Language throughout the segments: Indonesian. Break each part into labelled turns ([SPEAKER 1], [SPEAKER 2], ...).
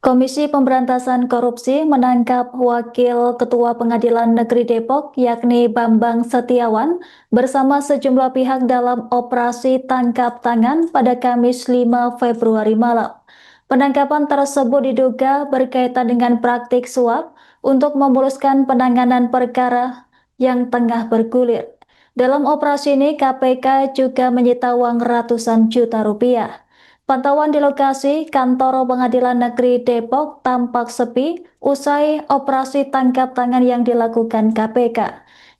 [SPEAKER 1] Komisi Pemberantasan Korupsi menangkap Wakil Ketua Pengadilan Negeri Depok, yakni Bambang Setiawan, bersama sejumlah pihak dalam operasi tangkap tangan pada Kamis 5 Februari malam. Penangkapan tersebut diduga berkaitan dengan praktik suap untuk memuluskan penanganan perkara yang tengah bergulir. Dalam operasi ini, KPK juga menyita uang ratusan juta rupiah. Pantauan di lokasi kantor Pengadilan Negeri Depok tampak sepi usai operasi tangkap tangan yang dilakukan KPK.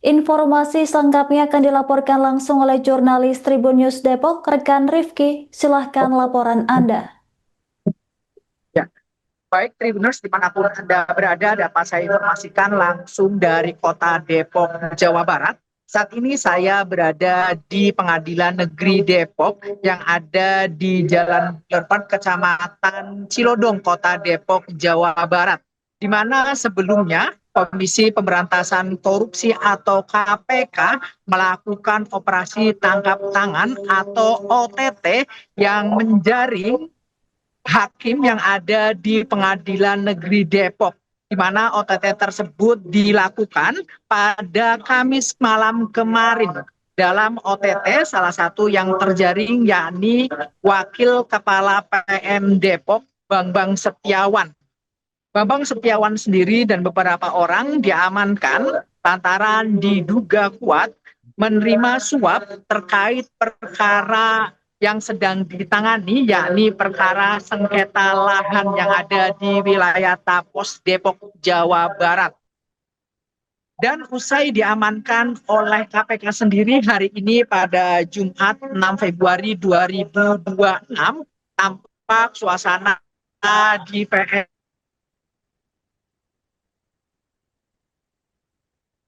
[SPEAKER 1] Informasi selengkapnya akan dilaporkan langsung oleh jurnalis Tribun News Depok, rekan Rifki. Silahkan laporan Anda.
[SPEAKER 2] Ya, baik Tribuners dimanapun Anda berada, dapat saya informasikan langsung dari kota Depok, Jawa Barat. Saat ini saya berada di Pengadilan Negeri Depok yang ada di Jalan Lerpat, Kecamatan Cilodong, Kota Depok, Jawa Barat. Di mana sebelumnya Komisi Pemberantasan Korupsi atau KPK melakukan operasi tangkap tangan atau OTT yang menjaring hakim yang ada di Pengadilan Negeri Depok, di mana OTT tersebut dilakukan pada Kamis malam kemarin. Dalam OTT, salah satu yang terjaring yakni Wakil Kepala PM Depok, Bambang Setiawan. Bambang Setiawan sendiri dan beberapa orang diamankan lantaran diduga kuat menerima suap terkait perkara yang sedang ditangani, yakni perkara sengketa lahan yang ada di wilayah Tapos, Depok, Jawa Barat. Dan usai diamankan oleh KPK sendiri hari ini pada Jumat 6 Februari 2026, tampak suasana di PN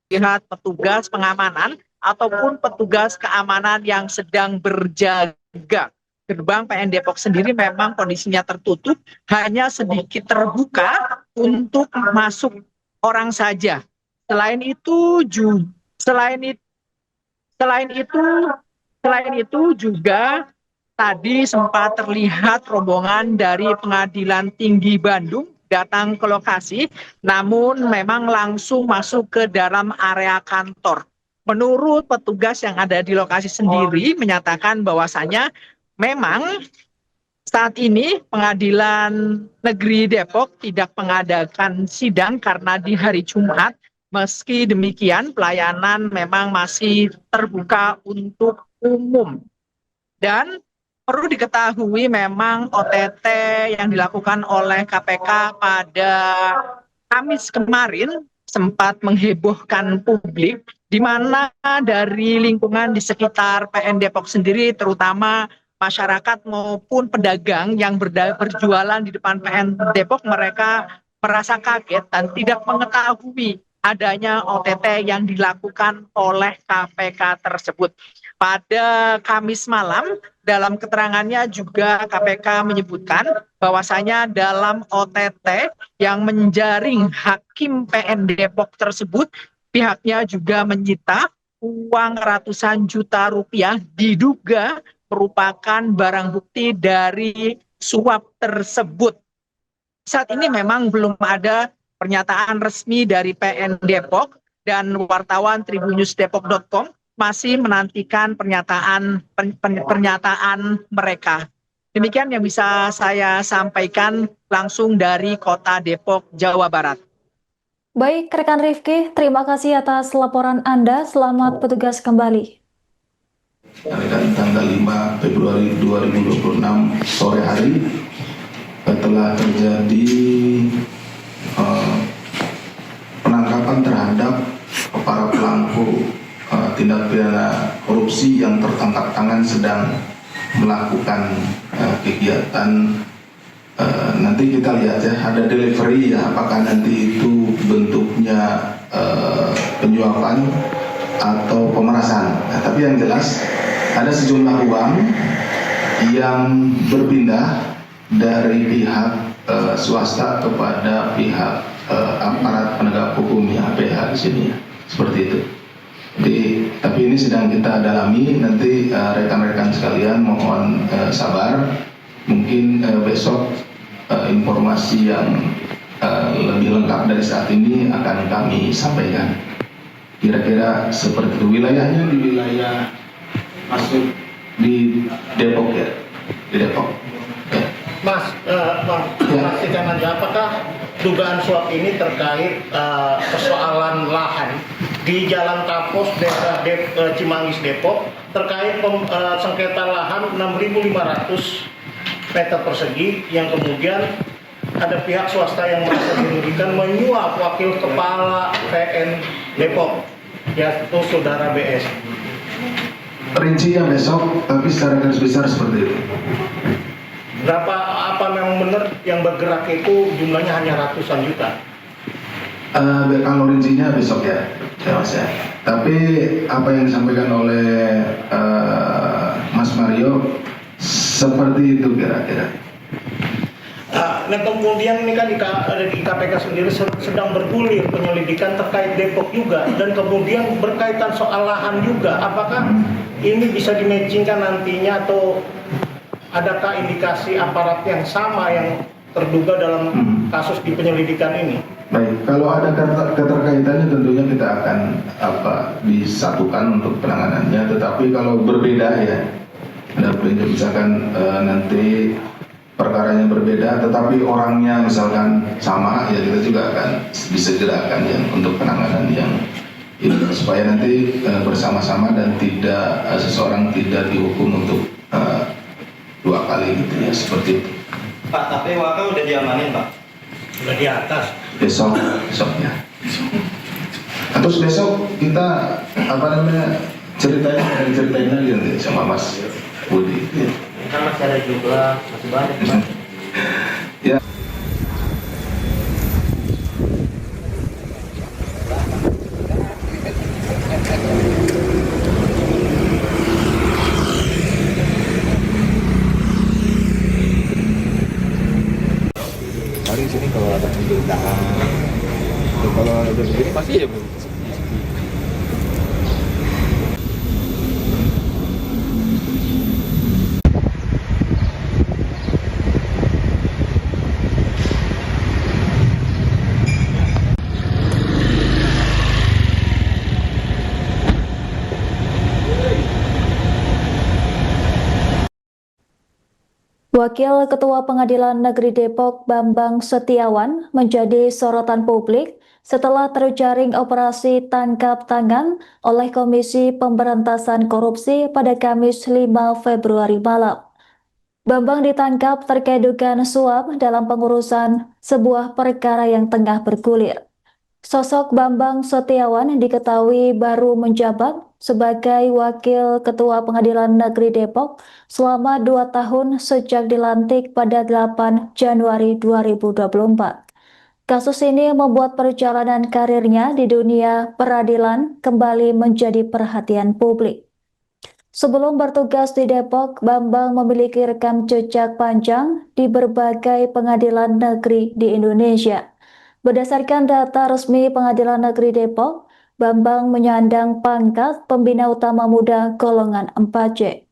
[SPEAKER 2] lihat petugas pengamanan ataupun petugas keamanan yang sedang berjaga. Gerbang PN Depok sendiri memang kondisinya tertutup, hanya sedikit terbuka untuk masuk orang saja. Selain itu, selain itu juga tadi sempat terlihat rombongan dari Pengadilan Tinggi Bandung datang ke lokasi, namun memang langsung masuk ke dalam area kantor. Menurut petugas yang ada di lokasi sendiri menyatakan bahwasanya memang saat ini Pengadilan Negeri Depok tidak mengadakan sidang karena di hari Jumat. Meski demikian, pelayanan memang masih terbuka untuk umum. Dan perlu diketahui memang OTT yang dilakukan oleh KPK pada Kamis kemarin sempat menghebohkan publik, di mana dari lingkungan di sekitar PN Depok sendiri, terutama masyarakat maupun pedagang yang berjualan di depan PN Depok, mereka merasa kaget dan tidak mengetahui adanya OTT yang dilakukan oleh KPK tersebut. Pada Kamis malam, dalam keterangannya juga KPK menyebutkan bahwasanya dalam OTT yang menjaring hakim PN Depok tersebut, pihaknya juga menyita uang ratusan juta rupiah diduga merupakan barang bukti dari suap tersebut. Saat ini memang belum ada pernyataan resmi dari PN Depok, dan wartawan tribunnews.depok.com masih menantikan pernyataan mereka. Demikian yang bisa saya sampaikan langsung dari kota Depok, Jawa Barat.
[SPEAKER 1] Baik, rekan Rifki, terima kasih atas laporan Anda. Selamat bertugas kembali.
[SPEAKER 3] Tanggal 5 Februari 2026 sore hari telah terjadi penangkapan terhadap para pelaku tindak pidana korupsi yang tertangkap tangan sedang melakukan kegiatan. Nanti kita lihat ya, ada delivery ya, apakah nanti itu bentuknya penyuapan atau pemerasan. Nah, tapi yang jelas ada sejumlah uang yang berpindah dari pihak swasta kepada pihak aparat penegak hukum ya, APH di sini ya, seperti itu. Tapi ini sedang kita dalami, nanti rekan-rekan sekalian mohon sabar, mungkin besok informasi yang lebih lengkap dari saat ini akan kami sampaikan. Kira-kira seperti itu. Wilayahnya di wilayah masuk di Depok ya, di Depok. Ya.
[SPEAKER 4] Mas, pastikan aja apakah dugaan suap ini terkait persoalan lahan di Jalan Tapos, Desa Cimanggis, Depok, terkait sengketa lahan 6.500 meter persegi yang kemudian ada pihak swasta yang merasa dirugikan menyuap wakil kepala PN Depok, yaitu saudara BS.
[SPEAKER 3] Rincinya besok, tapi secara garis besar seperti itu.
[SPEAKER 4] Apa memang benar yang bergerak itu jumlahnya hanya ratusan juta?
[SPEAKER 3] Kalau rincinya besok ya, Mas ya. Tapi apa yang disampaikan oleh Mas Mario seperti itu kira-kira.
[SPEAKER 4] Nah kemudian ini kan di KPK sendiri sedang bergulir penyelidikan terkait Depok juga, dan kemudian berkaitan soal lahan juga. Apakah ini bisa dimatchingkan nantinya, atau adakah indikasi aparat yang sama yang terduga dalam kasus di penyelidikan ini?
[SPEAKER 3] Baik, kalau ada keterkaitannya tentunya kita akan disatukan untuk penanganannya. Tetapi kalau berbeda ya, misalkan nanti perkaranya berbeda, tetapi orangnya misalkan sama, ya kita juga akan disegerakan ya untuk penanganan yang ini, supaya nanti bersama-sama dan tidak seseorang tidak dihukum untuk dua kali gitu ya, seperti itu.
[SPEAKER 5] Pak, tapi Waka udah diamanin Pak?
[SPEAKER 4] Sudah di atas.
[SPEAKER 3] Besoknya. Terus besok kita ceritain lagi nanti sama Mas Budi. Ya.
[SPEAKER 5] Kan masih ada jumlah, masih banyak Pak.
[SPEAKER 3] Ya.
[SPEAKER 6] Paling sini kalau ada pemberitaan, kalau ada begini pasti ya Bu.
[SPEAKER 1] Wakil Ketua Pengadilan Negeri Depok Bambang Setiawan menjadi sorotan publik setelah terjaring operasi tangkap tangan oleh Komisi Pemberantasan Korupsi pada Kamis 5 Februari malam. Bambang ditangkap terkait dugaan suap dalam pengurusan sebuah perkara yang tengah bergulir. Sosok Bambang Setiawan diketahui baru menjabat sebagai Wakil Ketua Pengadilan Negeri Depok selama 2 tahun sejak dilantik pada 8 Januari 2024. Kasus ini membuat perjalanan karirnya di dunia peradilan kembali menjadi perhatian publik. Sebelum bertugas di Depok, Bambang memiliki rekam jejak panjang di berbagai pengadilan negeri di Indonesia. Berdasarkan data resmi Pengadilan Negeri Depok, Bambang menyandang pangkat Pembina Utama Muda golongan 4C.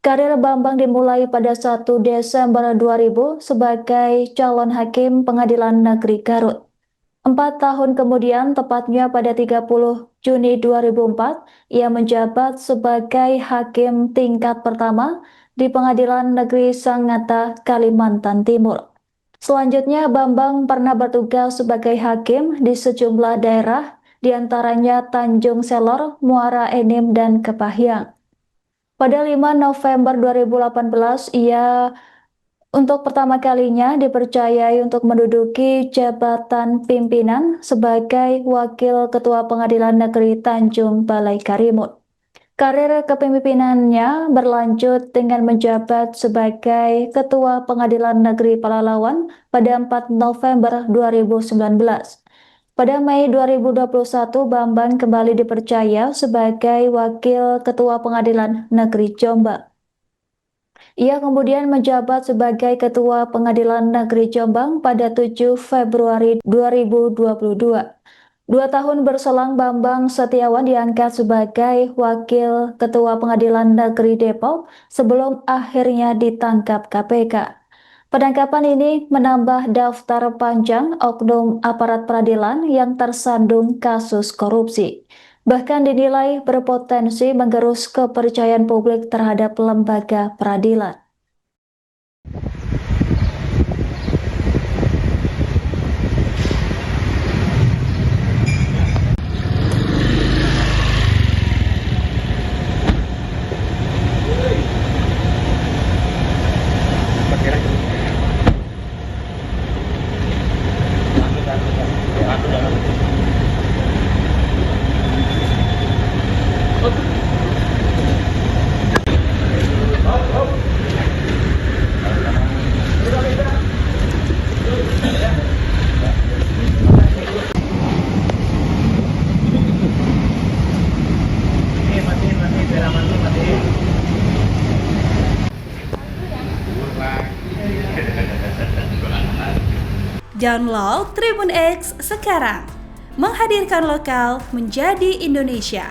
[SPEAKER 1] Karir Bambang dimulai pada 1 Desember 2000 sebagai calon hakim Pengadilan Negeri Garut. 4 tahun kemudian, tepatnya pada 30 Juni 2004, ia menjabat sebagai hakim tingkat pertama di Pengadilan Negeri Sangatta, Kalimantan Timur. Selanjutnya, Bambang pernah bertugas sebagai hakim di sejumlah daerah, diantaranya Tanjung Selor, Muara Enim, dan Kepahyang. Pada 5 November 2018, ia untuk pertama kalinya dipercayai untuk menduduki jabatan pimpinan sebagai Wakil Ketua Pengadilan Negeri Tanjung Balai Karimun. Karir kepemimpinannya berlanjut dengan menjabat sebagai Ketua Pengadilan Negeri Pelalawan pada 4 November 2019. Pada Mei 2021, Bambang kembali dipercaya sebagai Wakil Ketua Pengadilan Negeri Jombang. Ia kemudian menjabat sebagai Ketua Pengadilan Negeri Jombang pada 7 Februari 2022. 2 tahun berselang, Bambang Setiawan diangkat sebagai Wakil Ketua Pengadilan Negeri Depok sebelum akhirnya ditangkap KPK. Penangkapan ini menambah daftar panjang oknum aparat peradilan yang tersandung kasus korupsi. Bahkan dinilai berpotensi menggerus kepercayaan publik terhadap lembaga peradilan.
[SPEAKER 7] Download Tribun X sekarang, menghadirkan lokal menjadi Indonesia.